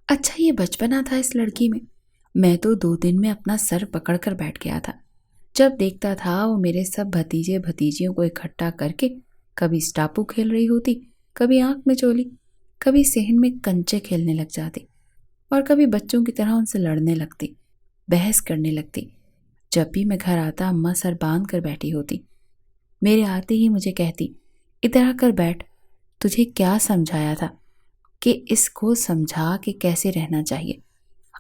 اچھا یہ بچپنا تھا اس لڑکی میں تو 2 دن میں اپنا سر پکڑ کر بیٹھ گیا تھا جب دیکھتا تھا وہ میرے سب بھتیجے بھتیجیوں کو اکٹھا کر کے کبھی اسٹاپو کھیل رہی ہوتی، کبھی آنکھ میں چولی، کبھی صحن میں کنچے کھیلنے لگ جاتی اور کبھی بچوں کی طرح ان سے لڑنے لگتی، بحث کرنے لگتی۔ جب بھی میں گھر آتا اماں سر باندھ کر بیٹھی ہوتی، میرے آتے ہی مجھے کہتی ادھر آ کر بیٹھ، تجھے کیا سمجھایا تھا کہ اس کو سمجھا کہ کیسے رہنا چاہیے۔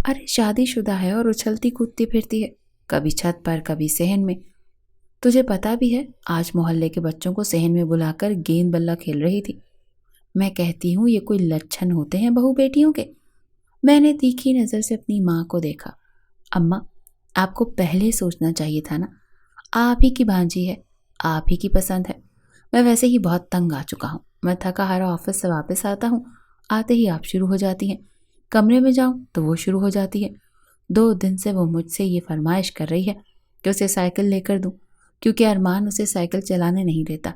ارے شادی شدہ ہے اور اچھلتی کودتی پھرتی ہے، کبھی چھت پر کبھی صحن میں۔ تجھے پتا بھی ہے آج محلے کے بچوں کو صحن میں بلا کر گیند بلا کھیل رہی تھی۔ میں کہتی ہوں یہ کوئی لچھن ہوتے ہیں بہو بیٹیوں کے؟ میں نے تیکھی نظر سے اپنی ماں کو دیکھا۔ اماں آپ کو پہلے سوچنا چاہیے تھا نا، آپ ہی کی بھانجی ہے، آپ ہی کی پسند ہے۔ میں ویسے ہی بہت تنگ آ چکا ہوں، میں تھکا ہارا آفس سے واپس آتا ہوں، آتے ہی آپ شروع ہو جاتی ہیں، کمرے میں جاؤں تو وہ شروع ہو جاتی ہے۔ 2 دن سے وہ مجھ سے یہ فرمائش کر رہی ہے کہ اسے سائیکل لے کر دوں، کیونکہ ارمان اسے سائیکل چلانے نہیں دیتا۔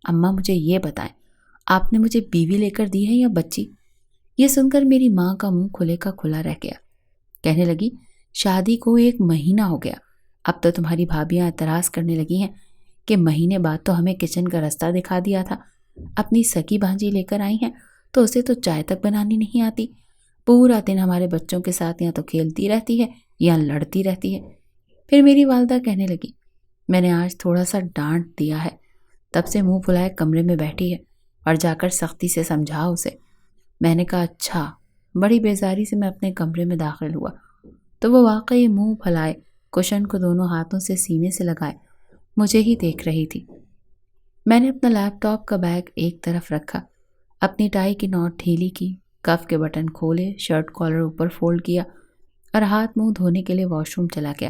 اماں مجھے یہ بتائیں، آپ نے مجھے بیوی لے کر دی ہے یا بچی؟ یہ سن کر میری ماں کا منہ کھلے کا کھلا رہ گیا۔ کہنے لگی شادی کو 1 مہینہ ہو گیا، اب تو تمہاری بھابیاں اعتراض کرنے لگی ہیں کہ مہینے بعد تو ہمیں کچن کا رستہ دکھا دیا تھا، اپنی سکی بھانجی لے کر آئی ہیں تو اسے تو چائے تک بنانی نہیں آتی، پورا دن ہمارے بچوں کے ساتھ یا تو کھیلتی رہتی ہے یا لڑتی رہتی ہے۔ پھر میری والدہ کہنے لگی میں نے آج تھوڑا سا ڈانٹ دیا ہے، تب سے منہ پھلائے کمرے میں بیٹھی ہے اور جا کر سختی سے سمجھا اسے۔ میں نے کہا اچھا۔ بڑی بیزاری سے میں اپنے کمرے میں داخل ہوا تو وہ واقعی منہ پھلائے کشن کو دونوں ہاتھوں سے سینے سے لگائے مجھے ہی دیکھ رہی تھی۔ میں نے اپنا لیپ ٹاپ کا بیگ ایک طرف رکھا، اپنی ٹائی کی نوٹ ڈھیلی کی، کف کے بٹن کھولے، شرٹ کالر اوپر فولڈ کیا اور ہاتھ منہ دھونے کے لیے واش روم چلا گیا۔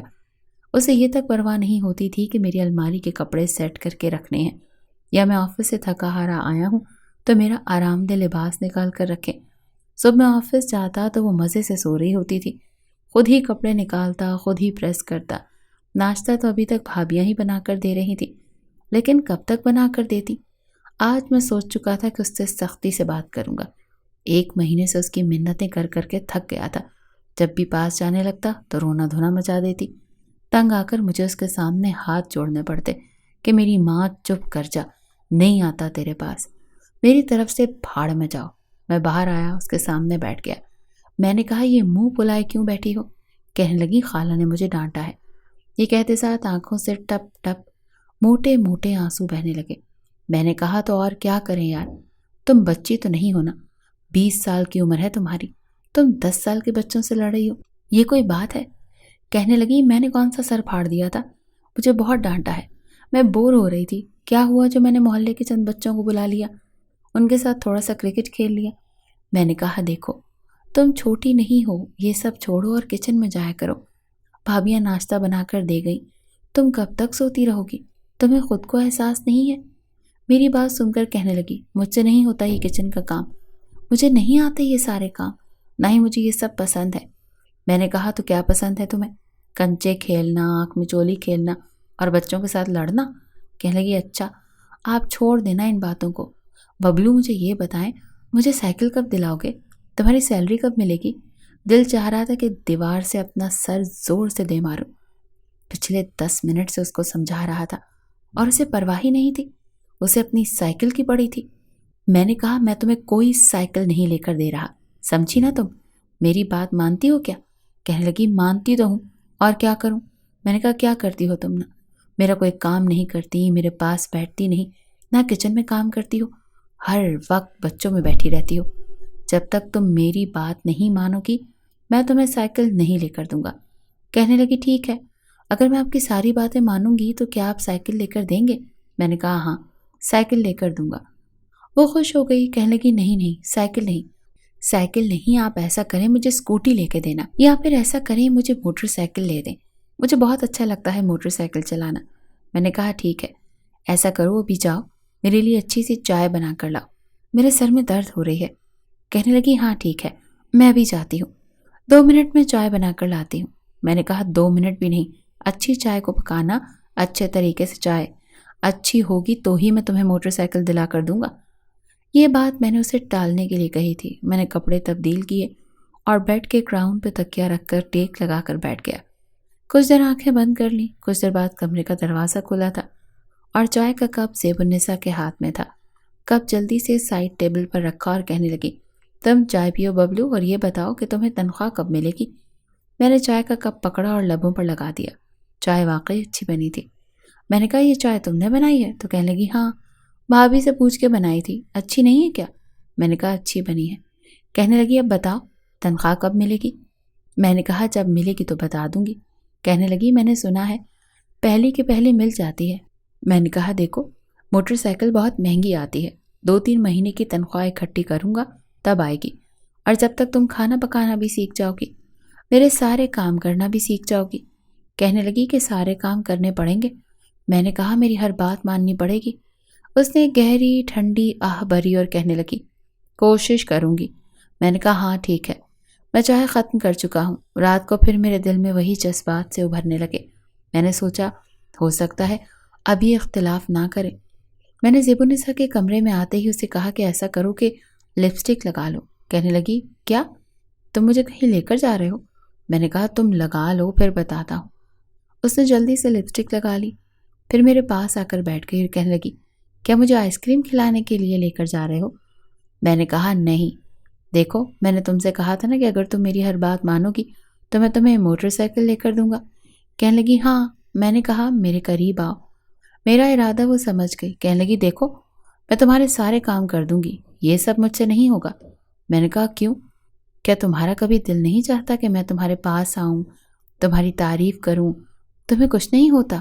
اسے یہ تک پرواہ نہیں ہوتی تھی کہ میری الماری کے کپڑے سیٹ کر کے رکھنے ہیں یا میں آفس سے تھکا ہارا آیا ہوں تو میرا آرام دہ لباس نکال کر رکھے۔ صبح میں آفس جاتا تو وہ مزے سے سو رہی ہوتی تھی، خود ہی کپڑے نکالتا، خود ہی پریس کرتا۔ ناشتہ تو ابھی تک بھابیاں ہی بنا کر دے رہی تھی، لیکن کب تک بنا کر دیتی؟ آج میں سوچ چکا تھا کہ اس سے سختی سے بات کروں گا۔ 1 مہینے سے اس کی منتیں کر کر کے تھک گیا تھا، جب بھی پاس جانے لگتا تو رونا دھونا مچا دیتی۔ تنگ آ کر مجھے اس کے سامنے ہاتھ جوڑنے پڑتے کہ میری ماں چپ کر جا، نہیں آتا تیرے پاس، میری طرف سے بھاڑ میں جاؤ۔ میں باہر آیا، اس کے سامنے بیٹھ گیا۔ میں نے کہا یہ منہ پلائے کیوں بیٹھی ہو؟ کہنے لگی خالہ نے مجھے ڈانٹا ہے۔ یہ کہتے ساتھ آنکھوں سے ٹپ ٹپ موٹے موٹے آنسو بہنے لگے۔ میں نے کہا تو اور کیا کریں یار، تم بچی تو نہیں ہو نا، 20 سال کی عمر ہے تمہاری، تم 10 سال کے بچوں سے لڑ رہی ہو، یہ کوئی بات ہے؟ کہنے لگی میں نے کون سا سر پھاڑ دیا تھا، مجھے بہت ڈانٹا ہے، میں بور ہو رہی تھی، کیا ہوا جو میں نے محلے کے چند بچوں کو بلا لیا، ان کے ساتھ تھوڑا سا کرکٹ کھیل لیا۔ میں نے کہا دیکھو تم چھوٹی نہیں ہو، یہ سب چھوڑو اور کچن میں جایا کرو، بھابیاں ناشتہ بنا کر دے گئی، تم کب تک سوتی رہو گی، تمہیں خود کو احساس نہیں ہے؟ میری بات سن کر کہنے لگی مجھ سے نہیں ہوتا یہ کچن کا کام، مجھے نہیں آتے یہ سارے کام، نہ ہی مجھے یہ سب پسند ہے۔ میں نے کہا تو کیا پسند ہے تمہیں؟ کنچے کھیلنا، آنکھ میں چولی کھیلنا اور بچوں کے ساتھ لڑنا؟ کہنے لگی اچھا آپ چھوڑ دینا ان باتوں کو، ببلو مجھے یہ بتائیں مجھے سائیکل کب دلاؤ گے، تمہاری سیلری کب ملے گی؟ دل چاہ رہا تھا کہ دیوار سے اپنا سر زور سے دے ماروں۔ پچھلے 10 منٹ سے اس کو سمجھا رہا تھا اور اسے پرواہ ہی نہیں تھی، اسے اپنی سائیکل کی پڑی تھی۔ میں نے کہا میں تمہیں کوئی سائیکل نہیں لے کر دے رہا، سمجھی نا تم، میری بات مانتی ہو کیا؟ کہنے لگی مانتی تو ہوں، اور کیا کروں؟ میں نے کہا کیا کرتی ہو تم؟ نا میرا کوئی کام نہیں کرتی، میرے پاس بیٹھتی نہیں، نہ کچن میں کام کرتی ہو، ہر وقت بچوں میں بیٹھی رہتی ہو۔ جب تک تم میری بات نہیں مانو گی میں تمہیں سائیکل نہیں لے کر دوں گا۔ کہنے لگی ٹھیک ہے، اگر میں آپ کی ساری باتیں مانوں گی تو کیا آپ سائیکل لے کر دیں گے؟ میں نے کہا ہاں سائیکل لے کر دوں گا۔ وہ خوش ہو گئی، کہنے لگی نہیں نہیں سائیکل نہیں، سائیکل نہیں، آپ ایسا کریں مجھے اسکوٹی لے کے دینا، یا پھر ایسا کریں مجھے موٹر سائیکل لے دیں، مجھے بہت اچھا لگتا ہے موٹر سائیکل چلانا۔ میں نے کہا ٹھیک ہے ایسا کرو ابھی جاؤ میرے لیے اچھی سی چائے بنا کر لاؤ، میرے سر میں درد ہو رہی ہے۔ کہنے لگی ہاں ٹھیک ہے میں ابھی جاتی ہوں، 2 منٹ میں چائے بنا کر لاتی ہوں۔ میں نے کہا 2 منٹ بھی نہیں، اچھی چائے کو پکانا، اچھے طریقے سے چائے اچھی ہوگی تو ہی میں تمہیں موٹر سائیکل دلا کر دوں گا۔ یہ بات میں نے اسے ٹالنے کے لیے کہی تھی۔ میں نے کپڑے تبدیل کیے اور بیڈ کے گراؤنڈ پہ تکیہ رکھ کر ٹیک لگا کر بیٹھ گیا۔ کچھ دیر آنکھیں بند کر لیں۔ کچھ دیر بعد کمرے کا دروازہ کھلا تھا اور چائے کا کپ زیب النساء کے ہاتھ میں تھا۔ کپ جلدی سے سائڈ ٹیبل پر رکھا اور کہنے لگی، تم چائے پیو ببلو، اور یہ بتاؤ کہ تمہیں تنخواہ کب ملے گی؟ میں نے چائے کا کپ پکڑا اور لبوں پر لگا دیا۔ چائے واقعی اچھی بنی تھی۔ میں نے کہا، یہ چائے تم نے بنائی ہے؟ تو کہنے لگی، ہاں، بھابھی سے پوچھ کے بنائی تھی۔ اچھی نہیں ہے کیا؟ میں نے کہا، اچھی بنی ہے۔ کہنے لگی، اب بتاؤ تنخواہ کب ملے گی؟ میں نے کہا، جب ملے گی تو بتا دوں گی۔ کہنے لگی، میں نے سنا ہے پہلی کے پہلی مل جاتی ہے۔ میں نے کہا، دیکھو موٹر سائیکل بہت مہنگی آتی ہے، 2-3 مہینے کی تنخواہ اکٹھی کروں گا تب آئے گی، اور جب تک تم کھانا پکانا بھی سیکھ جاؤ گی، میرے سارے کام کرنا بھی سیکھ جاؤ گی۔ کہنے لگی کہ سارے کام کرنے پڑیں گے؟ میں نے کہا، میری ہر بات ماننی پڑے گی۔ اس نے گہری ٹھنڈی آہ بھری اور کہنے لگی، کوشش کروں گی۔ میں نے کہا، ہاں ٹھیک ہے، میں چائے ختم کر چکا ہوں۔ رات کو پھر میرے دل میں وہی جذبات سے ابھرنے لگے۔ میں نے سوچا ہو سکتا ہے اب یہ اختلاف نہ کرے۔ میں نے زیب النساء کے کمرے میں آتے ہی اسے کہا کہ ایسا کرو کہ لپسٹک لگا لو۔ کہنے لگی، کیا تم مجھے کہیں لے کر جا رہے ہو؟ میں نے کہا، تم لگا لو پھر بتاتا ہوں۔ اس نے جلدی سے لپسٹک لگا لی، پھر میرے پاس آ کر بیٹھ گئی اور کہنے لگی، کیا مجھے آئس کریم کھلانے کے لیے لے کر جا رہے ہو؟ میں نے کہا، نہیں، دیکھو میں نے تم سے کہا تھا نا کہ اگر تم میری ہر بات مانو گی تو میں تمہیں موٹر سائیکل لے کر دوں گا۔ کہنے لگی، ہاں۔ میں نے کہا، میرے قریب آؤ۔ میرا ارادہ وہ سمجھ گئی۔ کہنے لگی، دیکھو میں تمہارے سارے کام کر دوں گی، یہ سب مجھ سے نہیں ہوگا۔ میں نے کہا، کیوں؟ کیا تمہارا کبھی دل نہیں چاہتا کہ میں تمہارے پاس آؤں، تمہاری تعریف کروں؟ تمہیں کچھ نہیں ہوتا؟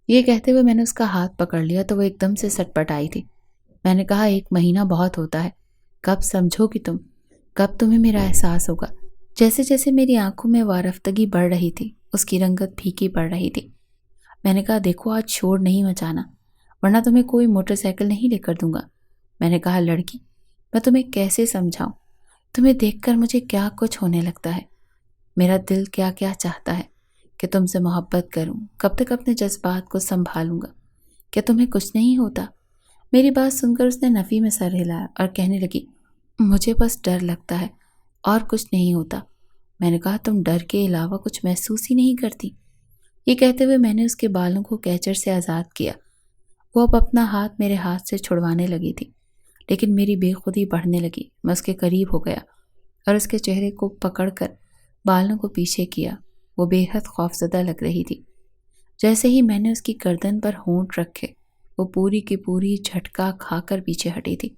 یہ کہتے ہوئے میں نے اس کا ہاتھ پکڑ لیا تو وہ ایک دم سے سٹ پٹائی تھی۔ میں نے کہا، 1 مہینہ بہت ہوتا ہے، کب سمجھو گی تم؟ کب تمہیں میرا احساس ہوگا؟ جیسے جیسے میری آنکھوں میں وارفتگی بڑھ رہی تھی، اس کی رنگت پھیکی پڑ رہی تھی۔ میں نے کہا، دیکھو آج شور نہیں مچانا، ورنہ تمہیں کوئی موٹر سائیکل نہیں لے کر دوں گا۔ میں نے کہا، لڑکی میں تمہیں کیسے سمجھاؤں؟ تمہیں دیکھ کر مجھے کیا کچھ ہونے لگتا ہے، میرا دل کیا کیا چاہتا ہے کہ تم سے محبت کروں، کب تک اپنے جذبات کو سنبھالوں گا؟ کیا تمہیں کچھ نہیں ہوتا؟ میری بات سن کر اس نے نفی میں سر ہلایا اور کہنے لگی، مجھے بس ڈر لگتا ہے اور کچھ نہیں ہوتا۔ میں نے کہا، تم ڈر کے علاوہ کچھ محسوس ہی نہیں کرتی؟ یہ کہتے ہوئے میں نے اس کے بالوں کو کیچر سے آزاد کیا۔ وہ اب اپنا ہاتھ میرے ہاتھ سے چھڑوانے لگی تھی، لیکن میری بے خودی بڑھنے لگی۔ میں اس کے قریب ہو گیا اور اس کے چہرے کو پکڑ کر بالوں کو پیچھے کیا۔ وہ بے حد خوفزدہ لگ رہی تھی۔ جیسے ہی میں نے اس کی گردن پر ہونٹ رکھے، وہ پوری کی پوری جھٹکا کھا کر پیچھے ہٹی تھی۔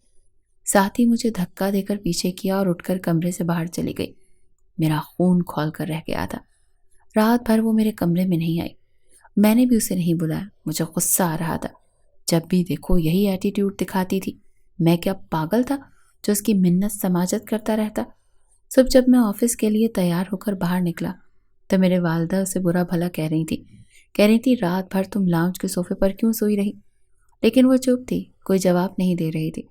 ساتھ ہی مجھے دھکا دے کر پیچھے کیا اور اٹھ کر کمرے سے باہر چلی گئی۔ میرا خون کھول کر رہ گیا تھا۔ رات بھر وہ میرے کمرے میں نہیں آئی۔ میں نے بھی اسے نہیں بلایا۔ مجھے غصہ آ رہا تھا۔ جب بھی دیکھو یہی ایٹیٹیوڈ دکھاتی تھی۔ میں کیا پاگل تھا جو اس کی منت سماجت کرتا رہتا؟ صبح جب میں آفس کے لیے تیار ہو کر باہر نکلا تو میرے والدہ اسے برا بھلا کہہ رہی تھی رات بھر تم لاؤنج کے صوفے پر کیوں سوئی رہی؟ لیکن وہ چپ تھی، کوئی جواب نہیں دے رہی تھی۔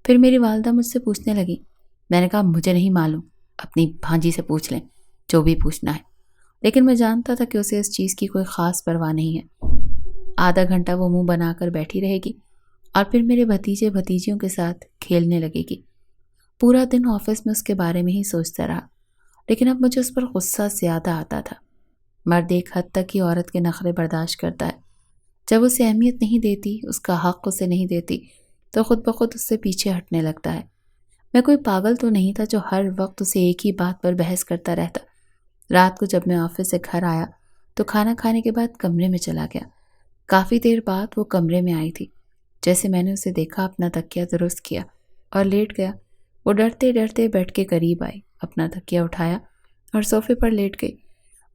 پھر میری والدہ مجھ سے پوچھنے لگی۔ میں نے کہا، مجھے نہیں معلوم، اپنی بھانجی سے پوچھ لیں جو بھی پوچھنا ہے۔ لیکن میں جانتا تھا کہ اسے اس چیز کی کوئی خاص پرواہ نہیں ہے۔ آدھا گھنٹہ وہ منہ بنا کر بیٹھی رہے گی اور پھر میرے بھتیجے بھتیجیوں کے ساتھ کھیلنے لگے گی۔ پورا دن آفس میں اس کے بارے میں ہی سوچتا رہا، لیکن اب مجھے اس پر غصہ زیادہ آتا تھا۔ مرد ایک حد تک ہی عورت کے نخرے برداشت کرتا ہے۔ جب اسے اہمیت نہیں دیتی، اس کا حق اسے نہیں دیتی، تو خود بخود اس سے پیچھے ہٹنے لگتا ہے۔ میں کوئی پاگل تو نہیں تھا جو ہر وقت اسے ایک ہی بات پر بحث کرتا رہتا۔ رات کو جب میں آفس سے گھر آیا تو کھانا کھانے کے بعد کمرے میں چلا گیا۔ کافی دیر بعد وہ کمرے میں آئی تھی۔ جیسے میں نے اسے دیکھا، اپنا تکیہ درست کیا اور لیٹ گیا۔ وہ ڈرتے ڈرتے بیڈ کے قریب آئی، اپنا تکیہ اٹھایا اور صوفے پر لیٹ گئی۔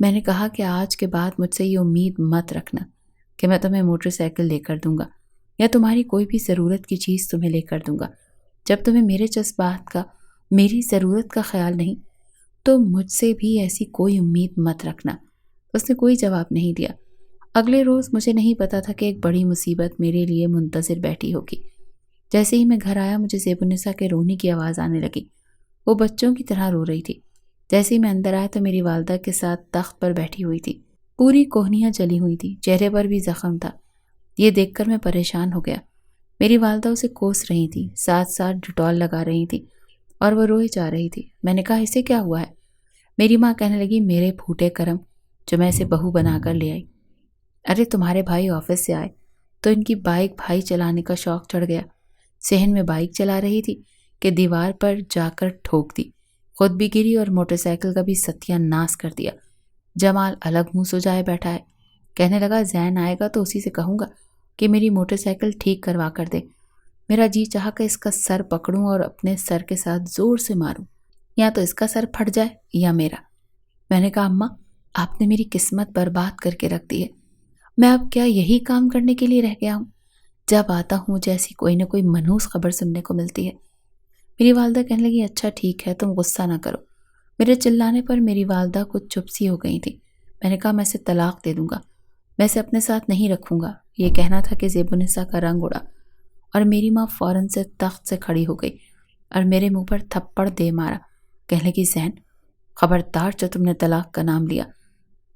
میں نے کہا کہ آج کے بعد مجھ سے یہ امید مت رکھنا کہ میں تمہیں موٹر سائیکل لے کر دوں گا یا تمہاری کوئی بھی ضرورت کی چیز تمہیں لے کر دوں گا۔ جب تمہیں میرے جذبات کا، میری ضرورت کا خیال نہیں تو مجھ سے بھی ایسی کوئی امید مت رکھنا۔ اس نے کوئی جواب نہیں دیا۔ اگلے روز مجھے نہیں پتا تھا کہ ایک بڑی مصیبت میرے لیے منتظر بیٹھی ہوگی۔ جیسے ہی میں گھر آیا مجھے زیب النساء کے رونے کی آواز آنے لگی۔ وہ بچوں کی طرح رو رہی تھی۔ جیسے ہی میں اندر آیا تو میری والدہ کے ساتھ تخت پر بیٹھی ہوئی تھی۔ پوری کوہنیاں جلی ہوئی تھی، چہرے پر بھی زخم تھا۔ یہ دیکھ کر میں پریشان ہو گیا۔ میری والدہ اسے کوس رہی تھی، ساتھ ساتھ ڈٹول لگا رہی تھی اور وہ روئے جا رہی تھی۔ میں نے کہا، اسے کیا ہوا ہے؟ میری ماں کہنے لگی میرے پھوٹے کرم جو میں اسے بہو بنا کر لے آئی۔ ارے تمہارے بھائی آفس سے آئے تو ان کی بائک بھائی چلانے کا شوق چڑھ گیا۔ صحن میں بائک چلا رہی تھی کہ دیوار پر جا کر ٹھوک دی، خود بھی گری اور موٹر سائیکل کا بھی ستیہ ناش کر دیا۔ جمال الگ منہ سجائے بیٹھا ہے، کہنے لگا زین آئے گا تو اسی سے کہوں گا کہ میری موٹر سائیکل ٹھیک کروا کر دے۔ میرا جی چاہا کہ اس کا سر پکڑوں اور اپنے سر کے ساتھ زور سے ماروں، یا تو اس کا سر پھٹ جائے یا میرا۔ میں نے کہا اماں آپ نے میری قسمت برباد کر کے رکھ دی ہے، میں اب کیا یہی کام کرنے کے لیے رہ گیا ہوں؟ جب آتا ہوں مجھے ایسی کوئی نہ کوئی منحوس خبر سننے کو ملتی ہے۔ میری والدہ کہنے لگی اچھا ٹھیک ہے تم غصہ نہ کرو۔ میرے چلانے پر میری والدہ کچھ چپ سی ہو گئی تھی۔ میں نے کہا میں اسے طلاق دے دوں گا، میں اسے اپنے ساتھ نہیں رکھوں گا۔ یہ کہنا تھا کہ زیب النساء کا رنگ اڑا اور میری ماں فوراً سے تخت سے کھڑی ہو گئی اور میرے منہ پر تھپڑ دے مارا۔ کہنے لگی زین خبردار جو تم نے طلاق کا نام لیا۔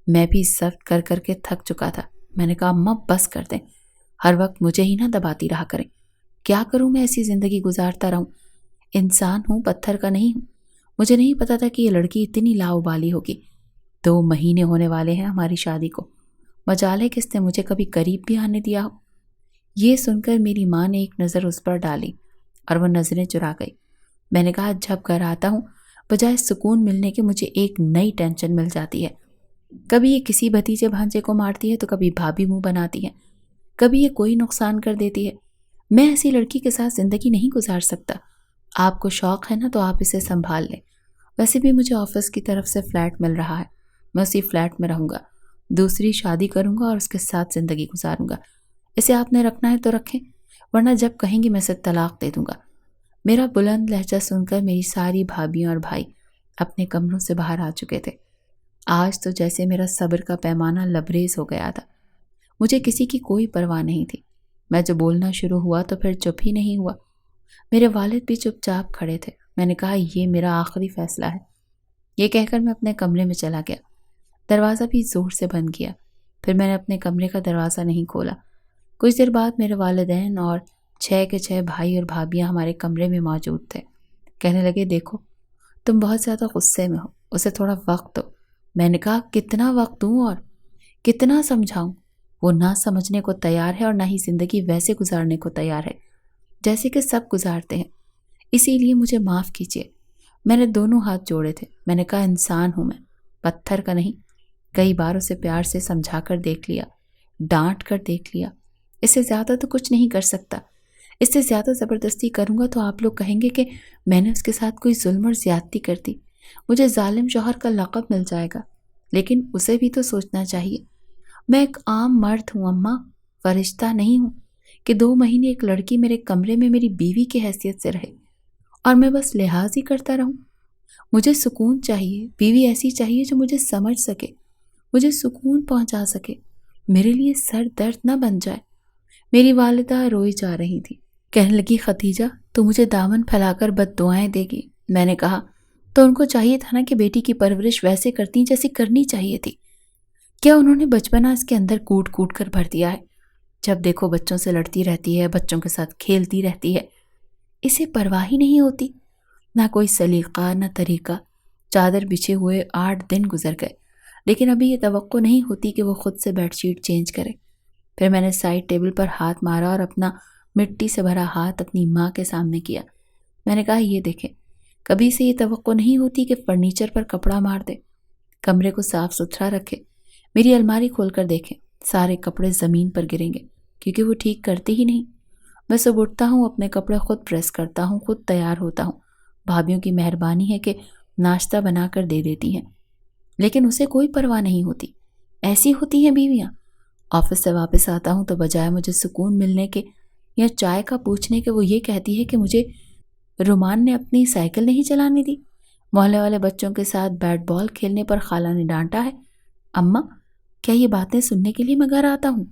میں بھی سخت کر کر کے تھک چکا تھا۔ میں نے کہا اماں بس کر دیں، ہر وقت مجھے ہی نہ دباتی رہا کریں۔ کیا کروں میں ایسی زندگی گزارتا رہوں؟ انسان ہوں پتھر کا نہیں ہوں۔ مجھے نہیں پتا تھا کہ یہ لڑکی اتنی لاؤبالی ہوگی۔ 2 مہینے ہونے والے ہیں ہماری شادی کو، مجال ہے کس نے مجھے کبھی قریب بھی آنے دیا ہو۔ یہ سن کر میری ماں نے ایک نظر اس پر ڈالی اور وہ نظریں چرا گئی۔ میں نے کہا جب گھر آتا ہوں بجائے سکون ملنے کے مجھے ایک نئی ٹینشن مل جاتی ہے۔ کبھی یہ کسی بھتیجے بھانجے کو مارتی ہے تو کبھی بھابھی منہ بناتی ہے، کبھی یہ کوئی نقصان کر دیتی ہے۔ میں ایسی لڑکی کے ساتھ زندگی نہیں گزار سکتا۔ آپ کو شوق ہے نا تو آپ اسے سنبھال لیں۔ ویسے بھی مجھے آفس کی طرف سے فلیٹ مل رہا ہے، میں اسی فلیٹ میں رہوں گا، دوسری شادی کروں گا اور اس کے ساتھ زندگی گزاروں گا۔ اسے آپ نے رکھنا ہے تو رکھیں، ورنہ جب کہیں گی میں اسے طلاق دے دوں گا۔ میرا بلند لہجہ سن کر میری ساری بھابیاں اور بھائی اپنے کمروں سے باہر آ چکے تھے۔ آج تو جیسے میرا صبر کا پیمانہ لبریز ہو گیا تھا۔ مجھے کسی کی کوئی پرواہ نہیں تھی۔ میں جو بولنا شروع ہوا تو پھر چپ ہی نہیں ہوا۔ میرے والد بھی چپ چاپ کھڑے تھے۔ میں نے کہا یہ میرا آخری فیصلہ ہے۔ یہ کہہ کر میں اپنے کمرے میں چلا گیا، دروازہ بھی زور سے بند کیا۔ پھر میں نے اپنے کمرے کا دروازہ نہیں کھولا۔ کچھ دیر بعد میرے والدین اور 6 کے 6 بھائی اور بھابیاں ہمارے کمرے میں موجود تھے۔ کہنے لگے دیکھو تم بہت زیادہ غصے میں ہو، اسے تھوڑا وقت دو۔ میں نے کہا کتنا وقت دوں اور کتنا سمجھاؤں؟ وہ نہ سمجھنے کو تیار ہے اور نہ ہی زندگی ویسے گزارنے کو تیار ہے جیسے کہ سب گزارتے ہیں۔ اسی لیے مجھے معاف کیجیے۔ میں نے دونوں ہاتھ جوڑے تھے۔ میں نے کہا انسان ہوں میں، پتھر کا نہیں۔ کئی بار اسے پیار سے سمجھا کر دیکھ لیا، ڈانٹ کر دیکھ لیا۔ اس سے زیادہ تو کچھ نہیں کر سکتا۔ اس سے زیادہ زبردستی کروں گا تو آپ لوگ کہیں گے کہ میں نے اس کے ساتھ کوئی ظلم اور زیادتی کر دی، مجھے ظالم شوہر کا لقب مل جائے گا۔ لیکن اسے بھی تو سوچنا چاہیے، میں ایک عام مرد ہوں اماں، فرشتہ نہیں ہوں کہ 2 مہینے ایک لڑکی میرے کمرے میں میری بیوی کی حیثیت سے رہے اور میں بس لحاظ ہی کرتا رہوں۔ مجھے سکون چاہیے، بیوی ایسی چاہیے جو مجھے سمجھ سکے، مجھے سکون پہنچا سکے، میرے لیے سر درد نہ بن جائے۔ میری والدہ روئی جا رہی تھی، کہنے لگی ختیجہ تو مجھے دامن پھیلا کر بد دعائیں دے گی۔ میں نے کہا تو ان کو چاہیے تھا نا کہ بیٹی کی پرورش ویسے کرتی جیسی کرنی چاہیے تھی۔ کیا انہوں نے بچپنا اس کے اندر کوٹ کوٹ کر بھر دیا ہے؟ جب دیکھو بچوں سے لڑتی رہتی ہے، بچوں کے ساتھ کھیلتی رہتی ہے، اسے پرواہ ہی نہیں ہوتی، نہ کوئی سلیقہ نہ طریقہ۔ چادر بچھے ہوئے 8 دن گزر گئے، لیکن ابھی یہ توقع نہیں ہوتی کہ وہ خود سے بیڈ شیٹ چینج کرے۔ پھر میں نے سائڈ ٹیبل پر ہاتھ مارا اور اپنا مٹی سے بھرا ہاتھ اپنی ماں کے سامنے کیا۔ میں نے کہا یہ دیکھیں، کبھی سے یہ توقع نہیں ہوتی کہ فرنیچر پر کپڑا مار دے، کمرے کو صاف ستھرا رکھے۔ میری الماری کھول کر دیکھیں، سارے کپڑے زمین پر گریں گے کیونکہ وہ ٹھیک کرتے ہی نہیں۔ میں صبح اٹھتا ہوں، اپنے کپڑے خود پریس کرتا ہوں، خود تیار ہوتا ہوں۔ بھابھیوں کی مہربانی ہے کہ ناشتہ بنا کر دے دیتی ہیں، لیکن اسے کوئی پرواہ نہیں ہوتی۔ ایسی ہوتی ہیں بیویاں۔ آفس سے واپس آتا ہوں تو بجائے مجھے سکون ملنے کے یا چائے کا پوچھنے کے وہ یہ کہتی ہے کہ مجھے رومان نے اپنی سائیکل نہیں چلانے دی، محلے والے بچوں کے ساتھ بیٹ بال کھیلنے پر خالہ نے ڈانٹا ہے۔ اماں کیا یہ باتیں سننے کے لیے میں گھر آتا ہوں؟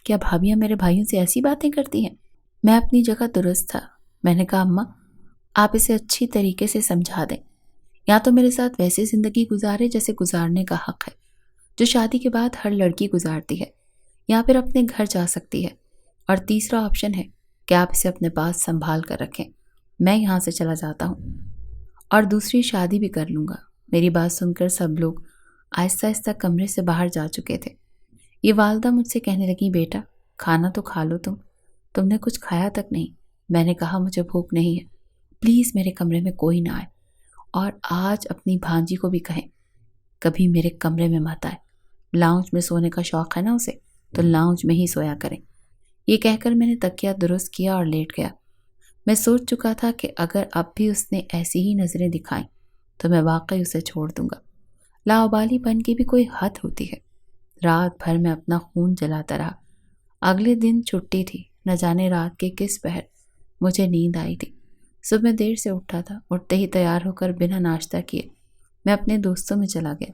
کیا بھابیاں میرے بھائیوں سے ایسی باتیں کرتی ہیں؟ میں اپنی جگہ درست تھا۔ میں نے کہا اماں آپ اسے اچھی طریقے سے سمجھا دیں، یا تو میرے ساتھ ویسے زندگی گزارے جیسے گزارنے کا حق ہے، جو شادی کے بعد ہر لڑکی گزارتی ہے، یا پھر اپنے گھر جا سکتی ہے، اور تیسرا آپشن ہے کہ آپ اسے اپنے پاس سنبھال کر رکھیں۔ میں یہاں سے چلا جاتا ہوں اور دوسری شادی بھی کر لوں گا، میری بات سن کر سب لوگ آہستہ آہستہ کمرے سے باہر جا چکے تھے۔ یہ والدہ مجھ سے کہنے لگیں، بیٹا کھانا تو کھا لو، تم نے کچھ کھایا تک نہیں۔ میں نے کہا مجھے بھوک نہیں ہے، پلیز میرے کمرے میں کوئی نہ آئے، اور آج اپنی بھانجی کو بھی کہیں کبھی میرے کمرے میں مت آئے۔ لاؤنج میں سونے کا شوق ہے نا اسے، تو لاؤنج میں ہی سویا کریں۔ یہ کہہ کر میں نے تکیہ درست کیا اور لیٹ گیا۔ میں سوچ چکا تھا کہ اگر اب بھی اس نے ایسی ہی نظریں دکھائیں تو میں واقعی اسے چھوڑ دوں گا۔ لاابالی پن کی بھی کوئی حد ہوتی ہے۔ رات بھر میں اپنا خون جلاتا رہا۔ اگلے دن چھٹی تھی، نہ جانے رات کے کس پہر مجھے نیند آئی تھی۔ صبح میں دیر سے اٹھا تھا، اٹھتے ہی تیار ہو کر بنا ناشتہ کیے میں اپنے دوستوں میں چلا گیا۔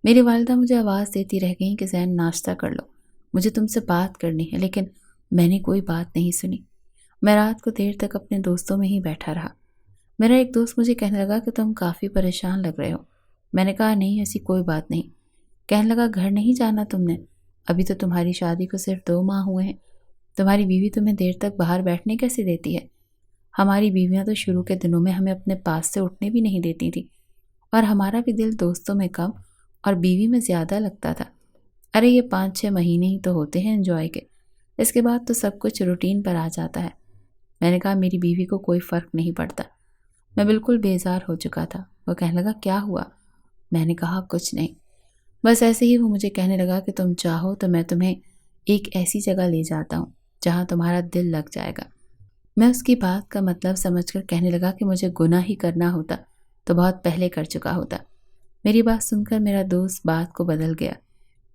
میری والدہ مجھے آواز دیتی رہ گئیں کہ زین ناشتہ کر لو، مجھے تم سے بات کرنی ہے، لیکن میں نے کوئی بات نہیں سنی۔ میں رات کو دیر تک اپنے دوستوں میں ہی بیٹھا رہا۔ میرا ایک دوست مجھے کہنے لگا کہ تم کافی پریشان لگ رہے ہو۔ میں نے کہا نہیں، ایسی کوئی بات نہیں۔ کہنے لگا گھر نہیں جانا تم نے؟ ابھی تو تمہاری شادی کو صرف 2 ماہ ہوئے ہیں، تمہاری بیوی تمہیں دیر تک باہر بیٹھنے کیسے دیتی ہے؟ ہماری بیویاں تو شروع کے دنوں میں ہمیں اپنے پاس سے اٹھنے بھی نہیں دیتی تھی، اور ہمارا بھی دل دوستوں میں کم اور بیوی میں زیادہ لگتا تھا۔ ارے یہ 5-6 مہینے ہی تو ہوتے ہیں انجوائے کے، اس کے بعد تو سب کچھ روٹین پر آ جاتا ہے۔ میں نے کہا میری بیوی کو کوئی فرق نہیں پڑتا۔ میں بالکل بیزار ہو چکا تھا۔ وہ کہنے لگا کیا ہوا؟ میں نے کہا کچھ نہیں، بس ایسے ہی۔ وہ مجھے کہنے لگا کہ تم چاہو تو میں تمہیں ایک ایسی جگہ لے جاتا ہوں جہاں تمہارا دل لگ جائے گا۔ میں اس کی بات کا مطلب سمجھ کر کہنے لگا کہ مجھے گناہ ہی کرنا ہوتا تو بہت پہلے کر چکا ہوتا۔ میری بات سن کر میرا دوست بات کو بدل گیا،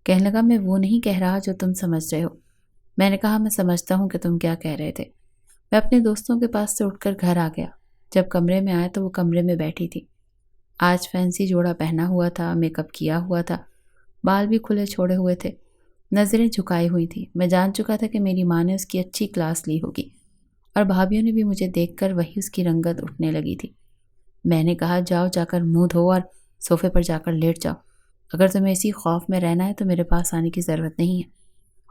کہنے لگا میں وہ نہیں کہہ رہا جو تم سمجھ رہے ہو۔ میں نے کہا میں سمجھتا ہوں کہ تم کیا کہہ رہے تھے۔ میں اپنے دوستوں کے پاس سے اٹھ کر گھر آ گیا۔ جب کمرے میں آیا تو وہ کمرے میں بیٹھی تھی۔ آج فینسی جوڑا پہنا ہوا تھا، میک اپ کیا ہوا تھا، بال بھی کھلے چھوڑے ہوئے تھے، نظریں جھکائی ہوئی تھی۔ میں جان چکا تھا کہ میری ماں نے اس کی اچھی کلاس لی ہوگی، اور بھابھیوں نے بھی مجھے دیکھ کر وہی اس کی رنگت اٹھنے لگی تھی۔ میں نے کہا جاؤ، جا کر منہ دھو اور صوفے پر جا کر لیٹ جاؤ۔ اگر تمہیں اسی خوف میں رہنا ہے تو میرے پاس آنے کی ضرورت نہیں ہے۔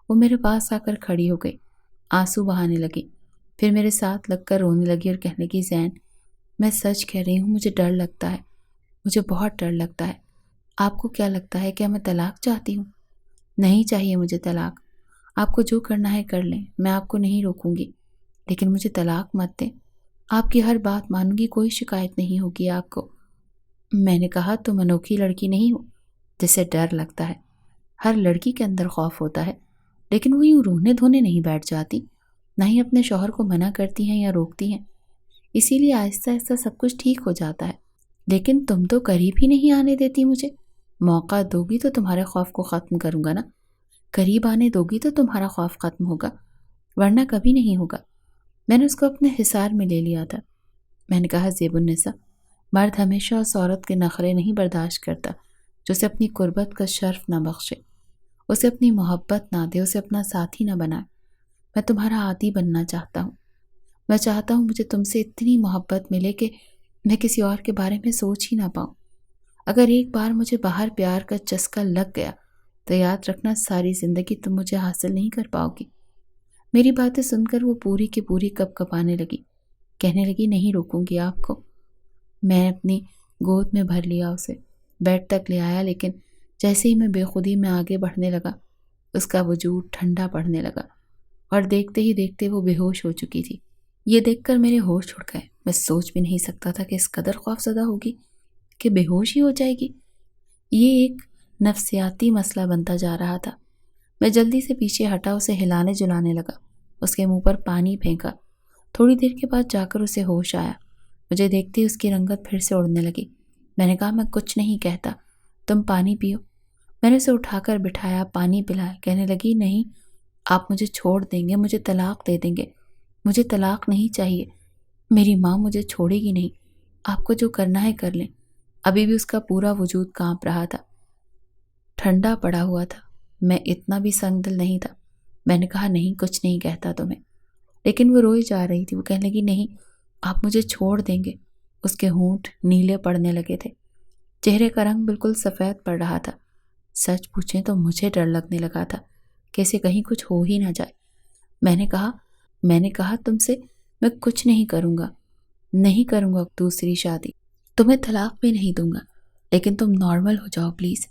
وہ میرے پاس آ کر کھڑی ہو گئی، آنسو بہانے لگی، پھر میرے ساتھ لگ کر رونے لگی اور کہنے لگی زین میں سچ کہہ رہی ہوں، مجھے ڈر لگتا ہے، مجھے بہت ڈر لگتا ہے۔ آپ کو کیا لگتا ہے؟ کیا میں طلاق چاہتی ہوں؟ نہیں چاہیے مجھے طلاق۔ آپ کو جو کرنا ہے کر لیں، میں آپ کو نہیں روکوں گی، لیکن مجھے طلاق مت دیں۔ آپ کی ہر بات مانوں گی، کوئی شکایت نہیں ہوگی آپ کو۔ میں نے کہا تم انوکھی لڑکی نہیں ہو جسے ڈر لگتا ہے۔ ہر لڑکی کے اندر خوف ہوتا ہے، لیکن وہ یوں رونے دھونے نہیں بیٹھ جاتی، نہ ہی اپنے شوہر کو منع کرتی ہیں یا روکتی ہیں۔ اسی لیے آہستہ آہستہ سب کچھ ٹھیک ہو جاتا ہے۔ لیکن تم تو قریب ہی نہیں آنے دیتی مجھے۔ موقع دو گی تو تمہارے خوف کو ختم کروں گا نا، قریب آنے دو گی تو تمہارا خوف ختم ہوگا، ورنہ کبھی نہیں ہوگا۔ میں نے اس کو اپنے حصار میں لے لیا تھا۔ میں نے کہا زیب النساء، مرد ہمیشہ اس عورت کے نخرے نہیں برداشت کرتا جو اسے اپنی قربت کا شرف نہ بخشے، اسے اپنی محبت نہ دے، اسے اپنا ساتھی نہ بنائے۔ میں تمہارا عادی بننا چاہتا ہوں۔ میں چاہتا ہوں مجھے تم سے اتنی محبت ملے کہ میں کسی اور کے بارے میں سوچ ہی نہ پاؤں۔ اگر ایک بار مجھے باہر پیار کا چسکا لگ گیا تو یاد رکھنا ساری زندگی تم مجھے حاصل نہیں کر پاؤ گی۔ میری باتیں سن کر وہ پوری کی پوری کپ کپانے لگی، کہنے لگی نہیں روکوں گی آپ کو۔ میں اپنی گود میں بھر لیا اسے، بیڈ تک لے آیا، لیکن جیسے ہی میں بے خودی میں آگے بڑھنے لگا اس کا وجود ٹھنڈا پڑنے لگا، اور دیکھتے ہی دیکھتے وہ بے ہوش ہو چکی تھی۔ یہ دیکھ کر میرے ہوش اڑ گئے۔ میں سوچ بھی نہیں سکتا تھا کہ اس قدر خوفزدہ ہوگی کہ بے ہوش ہی ہو جائے گی۔ یہ ایک نفسیاتی مسئلہ بنتا جا رہا تھا۔ میں جلدی سے پیچھے ہٹا، اسے ہلانے جلانے لگا، اس کے منہ پر پانی پھینکا۔ تھوڑی دیر کے بعد جا کر اسے ہوش آیا۔ مجھے دیکھتے ہی اس کی رنگت پھر سے اڑنے لگی۔ میں نے کہا میں کچھ نہیں کہتا، تم پانی پیو۔ میں نے اسے اٹھا کر بٹھایا، پانی پلایا۔ کہنے لگی نہیں، آپ مجھے چھوڑ دیں گے، مجھے طلاق دے دیں گے، مجھے طلاق نہیں چاہیے، میری ماں مجھے چھوڑے گی نہیں، آپ کو جو کرنا ہے کر لیں۔ ابھی بھی اس کا پورا وجود کانپ رہا تھا، ٹھنڈا پڑا ہوا تھا۔ میں اتنا بھی سنگ دل نہیں تھا۔ میں نے کہا نہیں، کچھ نہیں کہتا تمہیں، لیکن وہ روئی جا رہی تھی۔ وہ کہنے لگی نہیں، آپ مجھے چھوڑ دیں گے۔ اس کے ہونٹ نیلے پڑنے لگے تھے، چہرے کا رنگ بالکل سفید پڑ رہا تھا۔ سچ پوچھیں تو مجھے ڈر لگنے لگا تھا کہ اسے کہیں کچھ ہو ہی نہ جائے۔ میں نے کہا تم سے میں کچھ نہیں کروں گا، نہیں کروں گا دوسری شادی، تمہیں طلاق بھی نہیں دوں گا، لیکن تم نارمل ہو جاؤ پلیز۔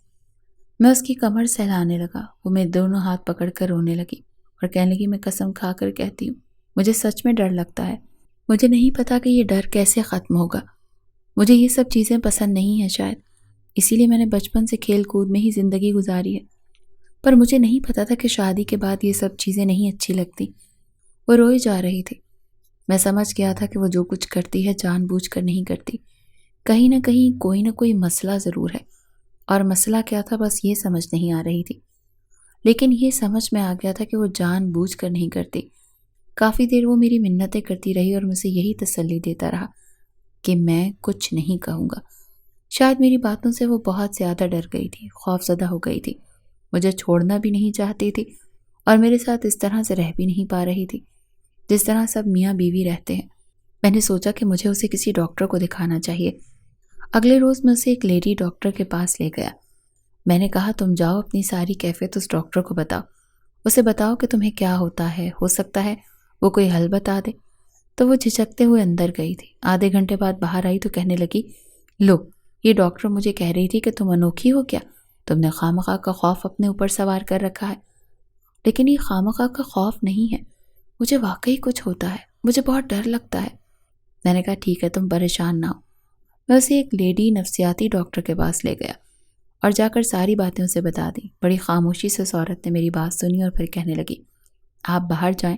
میں اس کی کمر سہلانے لگا۔ وہ میرے دونوں ہاتھ پکڑ کر رونے لگی اور کہنے لگی میں قسم کھا کر کہتی ہوں مجھے سچ میں ڈر لگتا ہے۔ مجھے نہیں پتا کہ یہ ڈر کیسے ختم ہوگا۔ مجھے یہ سب چیزیں پسند نہیں ہیں شاید، اسی لیے میں نے بچپن سے کھیل کود میں ہی زندگی گزاری ہے، پر مجھے نہیں پتا تھا کہ شادی کے بعد یہ سب چیزیں نہیں اچھی لگتی۔ وہ روئی جا رہی تھی۔ میں سمجھ گیا تھا کہ وہ جو کچھ کرتی ہے جان بوجھ کر نہیں کرتی، کہیں نہ کوئی مسئلہ ضرور ہے، اور مسئلہ کیا تھا بس یہ سمجھ نہیں آ رہی تھی۔ لیکن یہ سمجھ میں آ گیا تھا کہ وہ جان بوجھ کر نہیں کرتی۔ کافی دیر وہ میری منتیں کرتی رہی اور مجھے یہی تسلی دیتا رہا کہ میں کچھ نہیں کہوں گا۔ شاید میری باتوں سے وہ بہت زیادہ ڈر گئی تھی، خوف زدہ ہو گئی تھی، مجھے چھوڑنا بھی نہیں چاہتی تھی اور میرے ساتھ اس طرح سے رہ بھی نہیں پا رہی تھی جس طرح سب میاں بیوی رہتے ہیں۔ میں نے سوچا کہ مجھے اسے کسی ڈاکٹر کو دکھانا چاہیے۔ اگلے روز میں اسے ایک لیڈی ڈاکٹر کے پاس لے گیا۔ میں نے کہا تم جاؤ اپنی ساری کیفیت اس ڈاکٹر کو بتاؤ، اسے بتاؤ کہ تمہیں کیا ہوتا ہے، ہو سکتا ہے وہ کوئی حل بتا دے۔ تو وہ جھجکتے ہوئے اندر گئی تھی۔ آدھے گھنٹے بعد باہر آئی تو کہنے لگی لو یہ ڈاکٹر مجھے کہہ رہی تھی کہ تم انوکھی ہو کیا، تم نے خامخواہ کا خوف اپنے اوپر سوار کر رکھا ہے۔ لیکن یہ خامخواہ کا خوف نہیں ہے، مجھے واقعی کچھ ہوتا ہے، مجھے بہت ڈر لگتا ہے۔ میں نے کہا ٹھیک ہے تم پریشان نہ ہو۔ میں اسے ایک لیڈی نفسیاتی ڈاکٹر کے پاس لے گیا اور جا کر ساری باتیں اسے بتا دی۔ بڑی خاموشی سے اس عورت نے میری بات سنی اور پھر کہنے لگی آپ باہر جائیں۔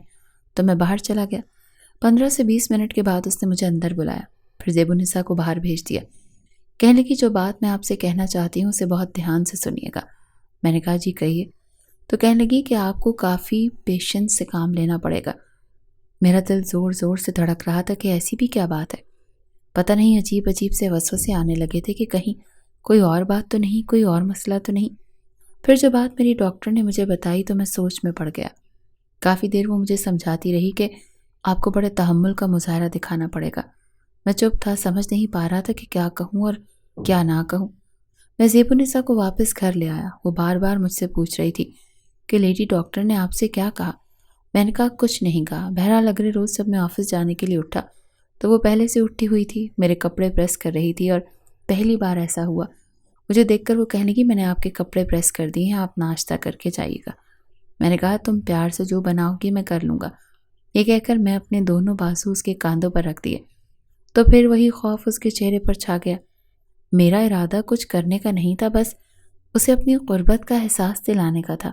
تو میں باہر چلا گیا۔ 15 سے 20 منٹ کے بعد اس نے مجھے اندر بلایا، پھر زیب النساء کو باہر بھیج دیا۔ کہنے لگی جو بات میں آپ سے کہنا چاہتی ہوں اسے بہت دھیان سے سنیے گا۔ میں نے کہا جی کہیے۔ تو کہنے لگی کہ آپ کو کافی پیشنس سے کام لینا پڑے گا۔ میرا دل زور زور سے دھڑک رہا تھا کہ ایسی بھی کیا بات ہے۔ پتہ نہیں عجیب سے وسوسے آنے لگے تھے کہ کہیں کوئی اور بات تو نہیں، کوئی اور مسئلہ تو نہیں۔ پھر جو بات میری ڈاکٹر نے مجھے بتائی تو میں سوچ میں پڑ گیا۔ کافی دیر وہ مجھے سمجھاتی رہی کہ آپ کو بڑے تحمل کا مظاہرہ دکھانا پڑے گا۔ میں چپ تھا، سمجھ نہیں پا رہا تھا کہ کیا کہوں اور کیا نہ کہوں۔ میں زیب النساء کو واپس گھر لے آیا۔ وہ بار بار مجھ سے پوچھ رہی تھی کہ لیڈی ڈاکٹر نے آپ سے کیا کہا۔ میں نے کہا کچھ نہیں کہا۔ بہرحال اگلے روز جب میں آفس جانے کے لیے اٹھا تو وہ پہلے سے اٹھی ہوئی تھی، میرے کپڑے پریس کر رہی تھی، اور پہلی بار ایسا ہوا۔ مجھے دیکھ کر وہ کہنے لگی میں نے آپ کے کپڑے پریس کر دیے ہیں، آپ ناشتہ کر کے جائیے گا۔ میں نے کہا تم پیار سے جو بناؤ گی میں کر لوں گا۔ یہ کہہ کر میں اپنے دونوں بازو اس کے کاندھوں پر رکھ دیے تو پھر وہی خوف اس کے چہرے پر چھا گیا۔ میرا ارادہ کچھ کرنے کا نہیں تھا، بس اسے اپنی قربت کا احساس دلانے کا تھا۔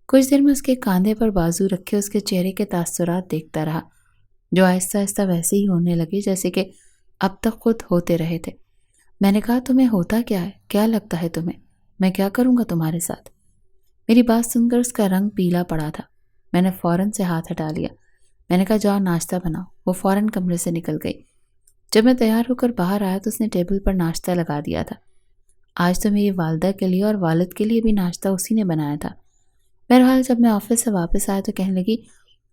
کچھ دیر میں اس کے کاندھے پر بازو رکھے اس کے چہرے کے تاثرات دیکھتا رہا، جو آہستہ آہستہ ویسے ہی ہونے لگے جیسے کہ اب تک خود ہوتے رہے تھے۔ میں نے کہا تمہیں ہوتا کیا ہے، کیا لگتا ہے تمہیں، میں کیا کروں گا تمہارے ساتھ؟ میری بات سن کر اس کا رنگ پیلا پڑا تھا۔ میں نے فوراً سے ہاتھ ہٹا لیا۔ میں نے کہا جاؤ ناشتہ بناؤ۔ وہ فوراً کمرے سے نکل گئی۔ جب میں تیار ہو کر باہر آیا تو اس نے ٹیبل پر ناشتہ لگا دیا تھا۔ آج تو میری والدہ کے لیے اور والد کے لیے بھی ناشتہ اسی نے بنایا تھا۔ بہرحال جب میں آفس سے واپس آیا تو کہنے لگی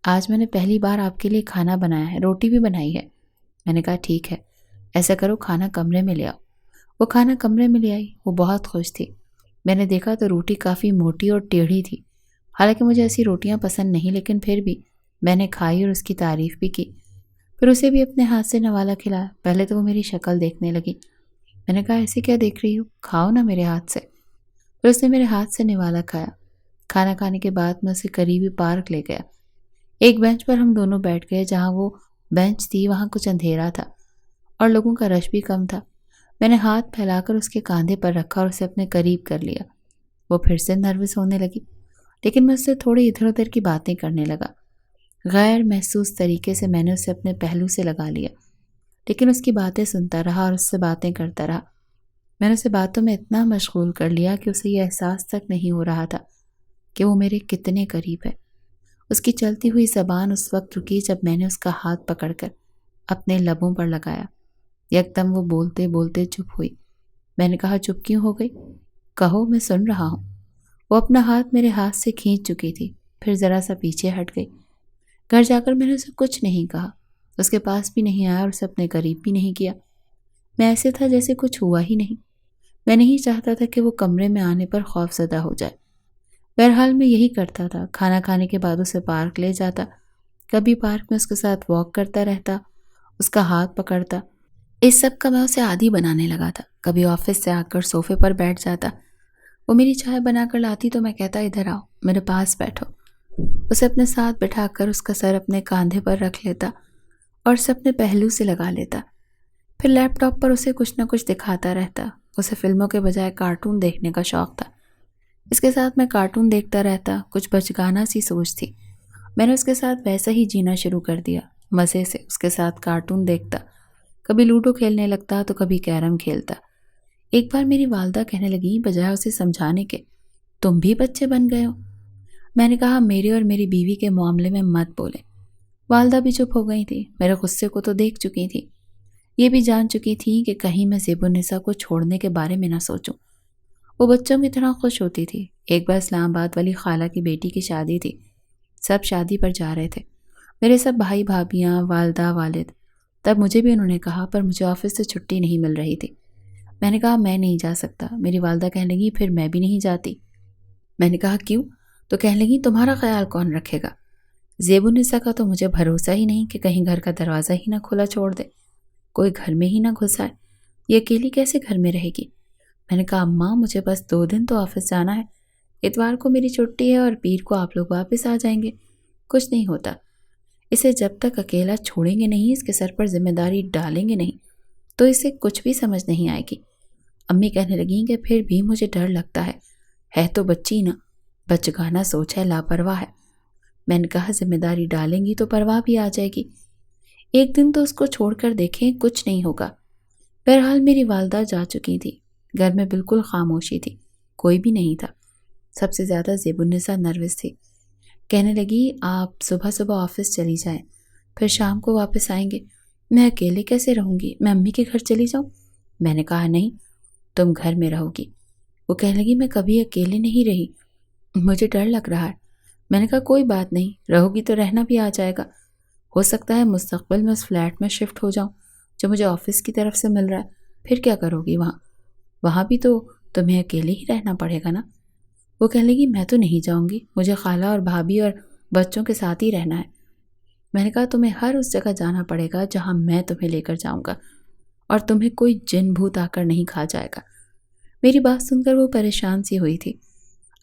آج میں نے پہلی بار آپ کے لیے کھانا بنایا ہے، روٹی بھی بنائی ہے۔ میں نے کہا ٹھیک ہے، ایسا کرو کھانا کمرے میں لے آؤ۔ وہ کھانا کمرے میں لے آئی۔ وہ بہت خوش تھی۔ میں نے دیکھا تو روٹی کافی موٹی اور ٹیڑھی تھی۔ حالانکہ مجھے ایسی روٹیاں پسند نہیں، لیکن پھر بھی میں نے کھائی اور اس کی تعریف بھی کی۔ پھر اسے بھی اپنے ہاتھ سے نوالا کھلایا۔ پہلے تو وہ میری شکل دیکھنے لگی۔ میں نے کہا ایسے کیا دیکھ رہی ہو، کھاؤ نا میرے ہاتھ سے۔ پھر اس نے میرے ہاتھ سے نوالا کھایا۔ کھانا کھانے کے بعد میں اسے قریبی پارک لے گیا۔ ایک بینچ پر ہم دونوں بیٹھ گئے۔ جہاں وہ بینچ تھی وہاں کچھ اندھیرا تھا اور لوگوں کا رش بھی کم تھا۔ میں نے ہاتھ پھیلا کر اس کے کاندھے پر رکھا اور اسے اپنے قریب کر لیا۔ وہ پھر سے نروس ہونے لگی، لیکن میں اس سے تھوڑی ادھر ادھر کی باتیں کرنے لگا۔ غیر محسوس طریقے سے میں نے اسے اپنے پہلو سے لگا لیا، لیکن اس کی باتیں سنتا رہا اور اس سے باتیں کرتا رہا۔ میں نے اسے باتوں میں اتنا مشغول کر لیا کہ اسے یہ احساس تک نہیں ہو رہا تھا کہ وہ میرے کتنے قریب ہے۔ اس کی چلتی ہوئی زبان اس وقت رکی جب میں نے اس کا ہاتھ پکڑ کر اپنے لبوں پر لگایا۔ یکدم وہ بولتے بولتے چپ ہوئی۔ میں نے کہا چپ کیوں ہو گئی؟ کہو، میں سن رہا ہوں۔ وہ اپنا ہاتھ میرے ہاتھ سے کھینچ چکی تھی، پھر ذرا سا پیچھے ہٹ گئی۔ گھر جا کر میں نے اسے کچھ نہیں کہا، اس کے پاس بھی نہیں آیا اور اسے اپنے قریب بھی نہیں کیا۔ میں ایسے تھا جیسے کچھ ہوا ہی نہیں۔ میں نہیں چاہتا تھا کہ وہ کمرے میں آنے پر خوف زدہ ہو جائے۔ بہرحال میں یہی کرتا تھا۔ کھانا کھانے کے بعد اسے پارک لے جاتا، کبھی پارک میں اس کے ساتھ واک کرتا رہتا، اس کا ہاتھ پکڑتا۔ اس سب کا میں اسے عادی بنانے لگا تھا۔ کبھی آفس سے آ کر صوفے پر بیٹھ جاتا، وہ میری چائے بنا کر لاتی تو میں کہتا ادھر آؤ، میرے پاس بیٹھو، اسے اپنے ساتھ بٹھا کر اس کا سر اپنے کاندھے پر رکھ لیتا اور اسے اپنے پہلو سے لگا لیتا، پھر لیپ ٹاپ پر اسے کچھ نہ کچھ دکھاتا رہتا۔ اسے فلموں کے بجائے کارٹون دیکھنے کا شوق تھا، اس کے ساتھ میں کارٹون دیکھتا رہتا، کچھ بچگانا سی سوچ تھی، میں نے اس کے ساتھ ویسا ہی جینا شروع کر دیا، مزے سے اس کے ساتھ کارٹون دیکھتا، کبھی لوڈو کھیلنے لگتا تو کبھی کیرم کھیلتا۔ ایک بار میری والدہ کہنے لگی بجائے اسے سمجھانے کے، تم بھی بچے بن گئے ہو۔ میں نے کہا میرے اور میری بیوی کے معاملے میں مت بولے۔ والدہ بھی چپ ہو گئی تھی، میرے غصے کو تو دیکھ چکی تھی، یہ بھی جان چکی تھی کہ کہیں میں زیب النساء کو چھوڑنے کے بارے میں نہ سوچوں۔ وہ بچوں کی طرح خوش ہوتی تھی۔ ایک بار اسلام آباد والی خالہ کی بیٹی کی شادی تھی، سب شادی پر جا رہے تھے، میرے سب بھائی بھابیاں، والدہ، والد۔ تب مجھے بھی انہوں نے کہا پر مجھے آفس سے چھٹی نہیں مل رہی تھی۔ میں نے کہا میں نہیں جا سکتا۔ میری والدہ کہنے لگی پھر میں بھی نہیں جاتی۔ میں نے کہا کیوں؟ تو کہنے لگی تمہارا خیال کون رکھے گا؟ زیب النساء کا تو مجھے بھروسہ ہی نہیں کہ کہیں گھر کا دروازہ ہی نہ کھلا چھوڑ دے، کوئی گھر میں ہی نہ گھس آئے، یہ اکیلی کیسے گھر میں رہے گی؟ میں نے کہا اماں مجھے بس 2 دن تو آفس جانا ہے، اتوار کو میری چھٹی ہے اور پیر کو آپ لوگ واپس آ جائیں گے، کچھ نہیں ہوتا۔ اسے جب تک اکیلا چھوڑیں گے نہیں، اس کے سر پر ذمہ داری ڈالیں گے نہیں تو اسے کچھ بھی سمجھ نہیں آئے گی۔ امی کہنے لگیں کہ پھر بھی مجھے ڈر لگتا ہے تو بچی نا، بچگانا سوچ ہے، لاپرواہ ہے۔ میں نے کہا ذمہ داری ڈالیں گی تو پرواہ بھی آ جائے گی، ایک دن تو اس کو چھوڑ کر دیکھیں، کچھ نہیں ہوگا۔ بہرحال میری والدہ جا چکی تھی، گھر میں بالکل خاموشی تھی، کوئی بھی نہیں تھا۔ سب سے زیادہ زیب النساء نروس تھی، کہنے لگی آپ صبح صبح آفس چلی جائیں، پھر شام کو واپس آئیں گے، میں اکیلے کیسے رہوں گی؟ میں امی کے گھر چلی جاؤں؟ میں نے کہا نہیں، تم گھر میں رہو گی۔ وہ کہنے لگی میں کبھی اکیلے نہیں رہی، مجھے ڈر لگ رہا ہے۔ میں نے کہا کوئی بات نہیں، رہو گی تو رہنا بھی آ جائے گا، ہو سکتا ہے مستقبل میں اس فلیٹ میں شفٹ ہو جاؤں جو مجھے آفس کی طرف سے مل رہا ہے، پھر کیا کرو گی وہاں بھی تو تمہیں اکیلے ہی رہنا پڑے گا نا۔ وہ کہنے لگی میں تو نہیں جاؤں گی، مجھے خالہ اور بھابھی اور بچوں کے ساتھ ہی رہنا ہے۔ میں نے کہا تمہیں ہر اس جگہ جانا پڑے گا جہاں میں تمہیں لے کر جاؤں گا، اور تمہیں کوئی جن بھوت آ کر نہیں کھا جائے گا۔ میری بات سن کر وہ پریشان سی ہوئی تھی۔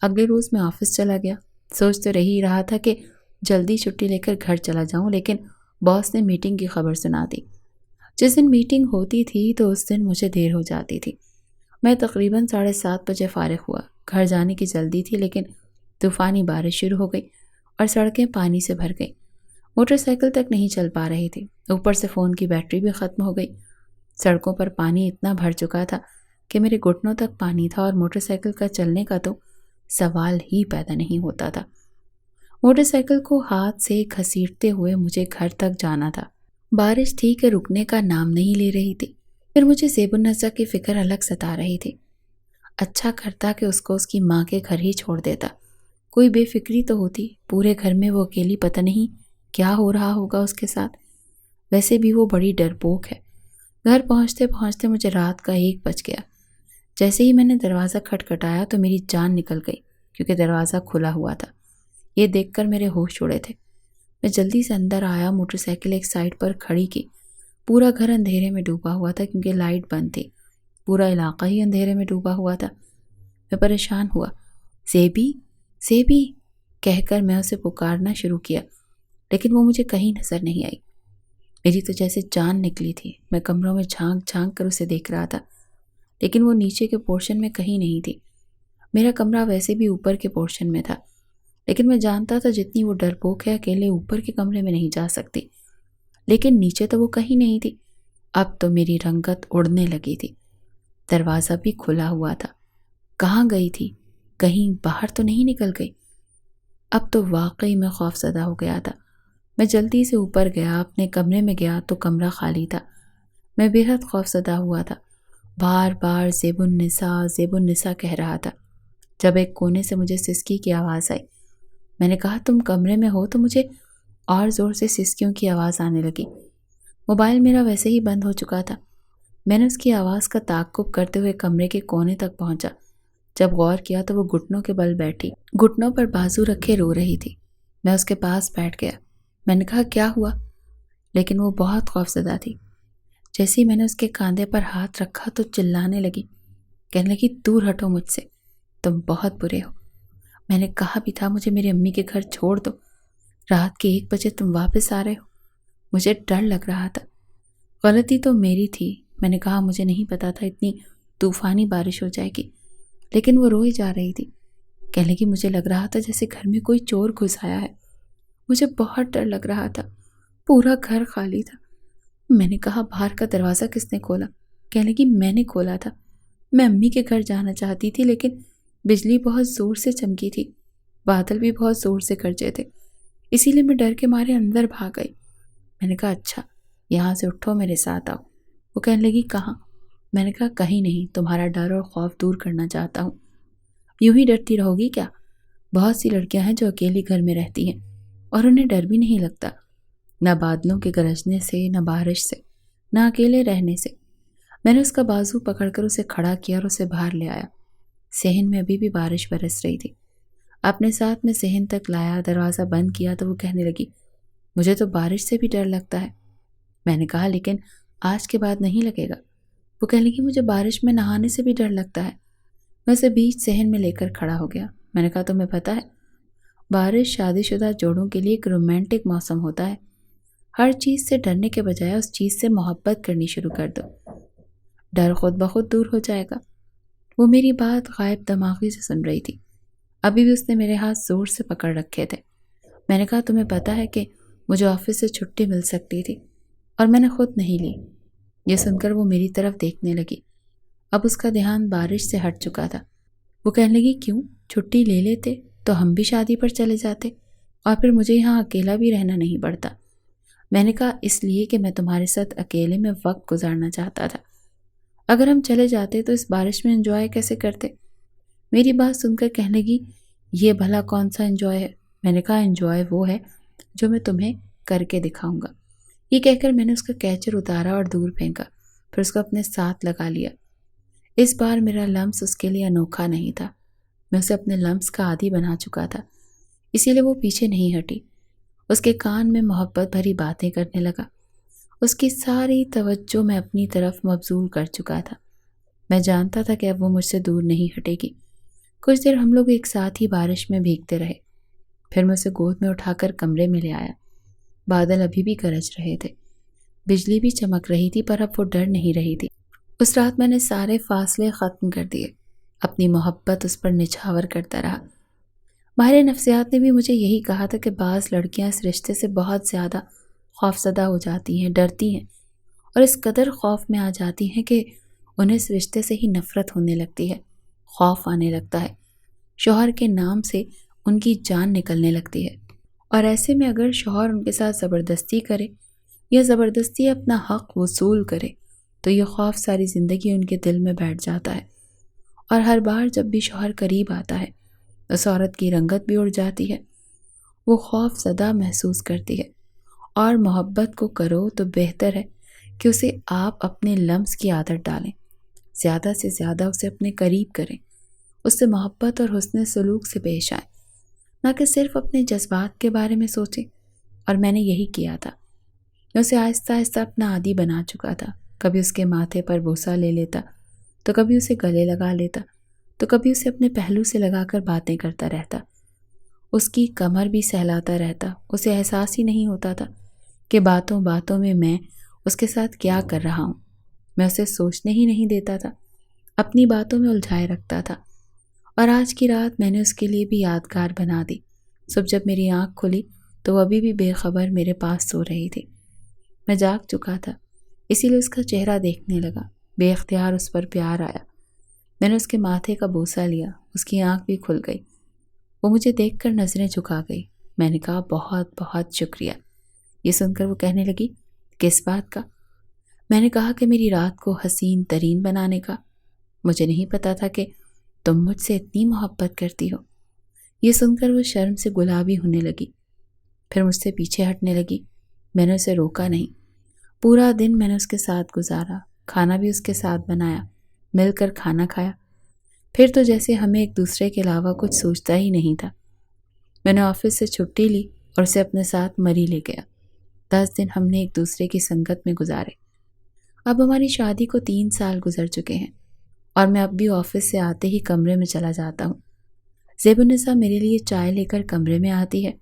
اگلے روز میں آفس چلا گیا، سوچ تو رہی رہا تھا کہ جلدی چھٹی لے کر گھر چلا جاؤں، لیکن باس نے میٹنگ کی خبر سنا دی۔ جس دن میٹنگ ہوتی تھی تو اس دن مجھے دیر ہو جاتی تھی۔ میں تقریباً 7:30 بجے فارغ ہوا۔ گھر جانے کی جلدی تھی لیکن طوفانی بارش شروع ہو گئی اور سڑکیں پانی سے بھر گئیں۔ موٹر سائیکل تک نہیں چل پا رہی تھی، اوپر سے فون کی بیٹری بھی ختم ہو گئی۔ سڑکوں پر پانی اتنا بھر چکا تھا کہ میرے گھٹنوں تک پانی تھا اور موٹر سائیکل کا چلنے کا تو سوال ہی پیدا نہیں ہوتا تھا۔ موٹر سائیکل کو ہاتھ سے گھسیٹتے ہوئے مجھے گھر تک جانا تھا۔ بارش تھی کہ رکنے کا نام نہیں لے رہی تھی، پھر مجھے زیب النساء کی فکر الگ ستا رہی تھی۔ اچھا کرتا کہ اس کو اس کی ماں کے گھر ہی چھوڑ دیتا، کوئی بے فکری تو ہوتی، پورے گھر میں وہ اکیلی پتہ نہیں کیا ہو رہا ہوگا اس کے ساتھ، ویسے بھی وہ بڑی ڈرپوک ہے۔ گھر پہنچتے پہنچتے مجھے رات کا 1 بج گیا۔ جیسے ہی میں نے دروازہ کھٹکھٹایا تو میری جان نکل گئی کیونکہ دروازہ کھلا ہوا تھا۔ یہ دیکھ کر میرے ہوش اڑے تھے۔ میں جلدی سے اندر آیا، موٹر سائیکل ایک سائڈ پر کھڑی کی۔ پورا گھر اندھیرے میں ڈوبا ہوا تھا کیونکہ لائٹ بند تھی، پورا علاقہ ہی اندھیرے میں ڈوبا ہوا تھا۔ میں پریشان ہوا، زیبی زیبی کہہ کر میں اسے پکارنا شروع کیا، لیکن وہ مجھے کہیں نظر نہیں آئی۔ میری تو جیسے جان نکلی تھی۔ میں کمروں میں جھانک جھانک کر اسے دیکھ رہا تھا لیکن وہ نیچے کے پورشن میں کہیں نہیں تھی۔ میرا کمرہ ویسے بھی اوپر کے پورشن میں تھا، لیکن میں جانتا تھا جتنی وہ ڈرپوک ہے اکیلے اوپر کے کمرے میں نہیں جا سکتی، لیکن نیچے تو وہ کہیں نہیں تھی۔ اب تو میری رنگت اڑنے لگی تھی۔ دروازہ بھی کھلا ہوا تھا، کہاں گئی تھی؟ کہیں باہر تو نہیں نکل گئی؟ اب تو واقعی میں خوف زدہ ہو گیا تھا۔ میں جلدی سے اوپر گیا، اپنے کمرے میں گیا تو کمرہ خالی تھا۔ میں بے حد خوف زدہ ہوا تھا، بار بار زیب النساء کہہ رہا تھا۔ جب ایک کونے سے مجھے سسکی کی آواز آئی، میں نے کہا تم کمرے میں ہو؟ تو مجھے اور زور سے سسکیوں کی آواز آنے لگی۔ موبائل میرا ویسے ہی بند ہو چکا تھا۔ میں نے اس کی آواز کا تعاقب کرتے ہوئے کمرے کے کونے تک پہنچا۔ جب غور کیا تو وہ گھٹنوں کے بل بیٹھی، گھٹنوں پر بازو رکھے رو رہی تھی۔ میں اس کے پاس بیٹھ گیا۔ میں نے کہا کیا ہوا؟ لیکن وہ بہت خوف زدہ تھی۔ جیسے ہی میں نے اس کے کاندھے پر ہاتھ رکھا تو چلانے لگی، کہنے لگی دور ہٹو مجھ سے، تم بہت برے ہو۔ میں نے کہا بھی تھا مجھے میری امی کے گھر چھوڑ دو، رات کے 1 بجے تم واپس آ رہے ہو۔ مجھے ڈر لگ رہا تھا، غلطی تو میری تھی۔ میں نے کہا مجھے نہیں پتا تھا اتنی طوفانی بارش ہو جائے گی، لیکن وہ روئی جا رہی تھی، کہنے لگی مجھے لگ رہا تھا جیسے گھر میں کوئی چور گھس آیا ہے۔ مجھے بہت ڈر لگ رہا تھا، پورا گھر خالی تھا۔ میں نے کہا باہر کا دروازہ کس نے کھولا؟ کہنے لگی میں نے کھولا تھا، میں امی کے گھر جانا چاہتی تھی، لیکن بجلی بہت زور سے چمکی تھی، بادل بھی بہت زور سے گرجے تھے، اسی لیے میں ڈر کے مارے اندر بھاگ گئی۔ میں نے کہا اچھا، یہاں سے اٹھو، میرے ساتھ آؤ۔ وہ کہنے لگی کہاں؟ میں نے کہا کہیں نہیں، تمہارا ڈر اور خوف دور کرنا چاہتا ہوں۔ یوں ہی ڈرتی رہو گی کیا؟ بہت سی لڑکیاں ہیں جو اکیلی گھر میں رہتی ہیں اور انہیں ڈر بھی نہیں لگتا، نہ بادلوں کے گرجنے سے، نہ بارش سے، نہ اکیلے رہنے سے۔ میں نے اس کا بازو پکڑ کر اسے کھڑا کیا اور اسے باہر لے آیا۔ صحن میں ابھی بھی بارش برس رہی تھی۔ اپنے ساتھ میں صحن تک لایا، دروازہ بند کیا تو وہ کہنے لگی مجھے تو بارش سے بھی ڈر لگتا ہے۔ میں نے کہا لیکن آج کے بعد نہیں لگے گا۔ وہ کہنے لگی مجھے بارش میں نہانے سے بھی ڈر لگتا ہے۔ میں اسے بیچ صحن میں لے کر کھڑا ہو گیا۔ میں نے کہا تمہیں پتہ ہے، بارش شادی شدہ جوڑوں کے لیے ایک رومانٹک موسم ہوتا ہے۔ ہر چیز سے ڈرنے کے بجائے اس چیز سے محبت کرنی شروع کر دو، ڈر خود بخود دور ہو جائے گا۔ وہ میری بات غائب دماغی سے سن رہی تھی، ابھی بھی اس نے میرے ہاتھ زور سے پکڑ رکھے تھے۔ میں نے کہا تمہیں پتہ ہے کہ مجھے آفس سے چھٹی مل سکتی تھی اور میں نے خود نہیں لی۔ یہ سن کر وہ میری طرف دیکھنے لگی، اب اس کا دھیان بارش سے ہٹ چکا تھا۔ وہ کہنے لگی کیوں؟ چھٹی لے لیتے تو ہم بھی شادی پر چلے جاتے اور پھر مجھے یہاں اکیلا بھی رہنا نہیں پڑتا۔ میں نے کہا اس لیے کہ میں تمہارے ساتھ اکیلے میں وقت گزارنا چاہتا تھا۔ اگر ہم چلے جاتے تو اس بارش میں انجوائے کیسے کرتے؟ میری بات سن کر کہنے لگی یہ بھلا کون سا انجوائے ہے؟ میں نے کہا انجوائے وہ ہے جو میں تمہیں کر کے دکھاؤں گا۔ یہ کہہ کر میں نے اس کا کیچر اتارا اور دور پھینکا، پھر اس کو اپنے ساتھ لگا لیا۔ اس بار میرا لمس اس کے لیے انوکھا نہیں تھا، میں اسے اپنے لمس کا عادی بنا چکا تھا، اسی لیے وہ پیچھے نہیں ہٹی۔ اس کے کان میں محبت بھری باتیں کرنے لگا، اس کی ساری توجہ میں اپنی طرف مبذول کر چکا تھا۔ میں جانتا تھا کہ اب وہ مجھ سے دور نہیں ہٹے گی۔ کچھ دیر ہم لوگ ایک ساتھ ہی بارش میں بھیگتے رہے، پھر میں اسے گود میں اٹھا کر کمرے میں لے آیا۔ بادل ابھی بھی گرج رہے تھے، بجلی بھی چمک رہی تھی، پر اب وہ ڈر نہیں رہی تھی۔ اس رات میں نے سارے فاصلے ختم کر دیے، اپنی محبت اس پر نچھاور کرتا رہا۔ ماہر نفسیات نے بھی مجھے یہی کہا تھا کہ بعض لڑکیاں اس رشتے سے بہت زیادہ خوفزدہ ہو جاتی ہیں، ڈرتی ہیں، اور اس قدر خوف میں آ جاتی ہیں کہ انہیں اس رشتے سے ہی نفرت ہونے لگتی ہے، خوف آنے لگتا ہے، شوہر کے نام سے ان کی جان نکلنے لگتی ہے، اور ایسے میں اگر شوہر ان کے ساتھ زبردستی کرے یا زبردستی اپنا حق وصول کرے تو یہ خوف ساری زندگی ان کے دل میں بیٹھ جاتا ہے، اور ہر بار جب بھی شوہر قریب آتا ہے اس عورت کی رنگت بھی اڑ جاتی ہے، وہ خوف زدہ محسوس کرتی ہے، اور محبت کو کرو تو بہتر ہے کہ اسے آپ اپنے لمس کی عادت ڈالیں، زیادہ سے زیادہ اسے اپنے قریب کریں، اس سے محبت اور حسن سلوک سے پیش آئیں، نہ کہ صرف اپنے جذبات کے بارے میں سوچیں۔ اور میں نے یہی کیا تھا، میں اسے آہستہ آہستہ اپنا عادی بنا چکا تھا۔ کبھی اس کے ماتھے پر بوسہ لے لیتا، تو کبھی اسے گلے لگا لیتا، تو کبھی اسے اپنے پہلو سے لگا کر باتیں کرتا رہتا، اس کی کمر بھی سہلاتا رہتا۔ اسے احساس ہی نہیں ہوتا تھا کہ باتوں باتوں میں اس کے ساتھ کیا کر رہا ہوں۔ میں اسے سوچنے ہی نہیں دیتا تھا، اپنی باتوں میں الجھائے رکھتا تھا، اور آج کی رات میں نے اس کے لیے بھی یادگار بنا دی۔ صبح جب میری آنکھ کھلی تو وہ ابھی بھی بے خبر میرے پاس سو رہی تھی۔ میں جاگ چکا تھا، اسی لیے اس کا چہرہ دیکھنے لگا، بے اختیار اس پر پیار آیا۔ میں نے اس کے ماتھے کا بوسہ لیا، اس کی آنکھ بھی کھل گئی، وہ مجھے دیکھ کر نظریں جھکا گئی۔ میں نے کہا بہت بہت شکریہ۔ یہ سن کر وہ کہنے لگی کس بات کا؟ میں نے کہا کہ میری رات کو حسین ترین بنانے کا۔ مجھے نہیں پتا تھا کہ تم مجھ سے اتنی محبت کرتی ہو۔ یہ سن کر وہ شرم سے گلابی ہونے لگی، پھر مجھ سے پیچھے ہٹنے لگی۔ میں نے اسے روکا نہیں، پورا دن میں نے اس کے ساتھ گزارا، کھانا بھی اس کے ساتھ بنایا، مل کر کھانا کھایا، پھر تو جیسے ہمیں ایک دوسرے کے علاوہ کچھ سوچتا ہی نہیں تھا۔ میں نے آفس سے چھٹی لی اور اسے اپنے ساتھ مری لے گیا۔ 10 دن ہم نے ایک دوسرے کی سنگت میں گزارے۔ اب ہماری شادی کو 3 سال گزر چکے ہیں اور میں اب بھی آفس سے آتے ہی کمرے میں چلا جاتا ہوں۔ زیب النساء میرے لیے چائے لے کر کمرے میں آتی ہے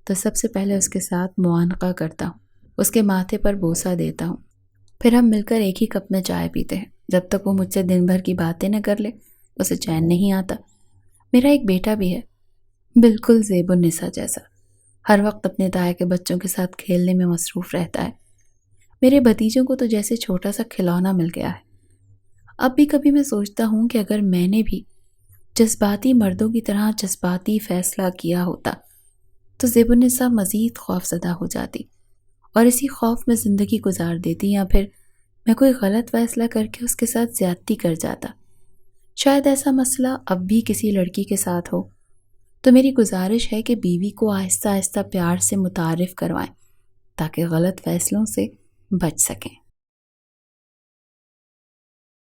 تو سب سے پہلے اس کے ساتھ معانقہ کرتا ہوں، اس کے ماتھے پر بوسہ دیتا ہوں، پھر ہم مل کر ایک ہی کپ میں چائے پیتے ہیں۔ جب تک وہ مجھ سے دن بھر کی باتیں نہ کر لے اسے چین نہیں آتا۔ میرا ایک بیٹا بھی ہے، بالکل زیب النساء جیسا، ہر وقت اپنے تایا کے بچوں کے ساتھ کھیلنے میں مصروف رہتا ہے۔ میرے بھتیجوں کو تو جیسے چھوٹا سا کھلونا مل گیا ہے۔ اب بھی کبھی میں سوچتا ہوں کہ اگر میں نے بھی جذباتی مردوں کی طرح جذباتی فیصلہ کیا ہوتا تو زیب النساء مزید خوف زدہ ہو جاتی اور اسی خوف میں زندگی گزار دیتی، یا پھر میں کوئی غلط فیصلہ کر کے اس کے ساتھ زیادتی کر جاتا۔ شاید ایسا مسئلہ اب بھی کسی لڑکی کے ساتھ ہو تو میری گزارش ہے کہ بیوی کو آہستہ آہستہ پیار سے متعارف کروائیں تاکہ غلط فیصلوں سے بچ سکیں۔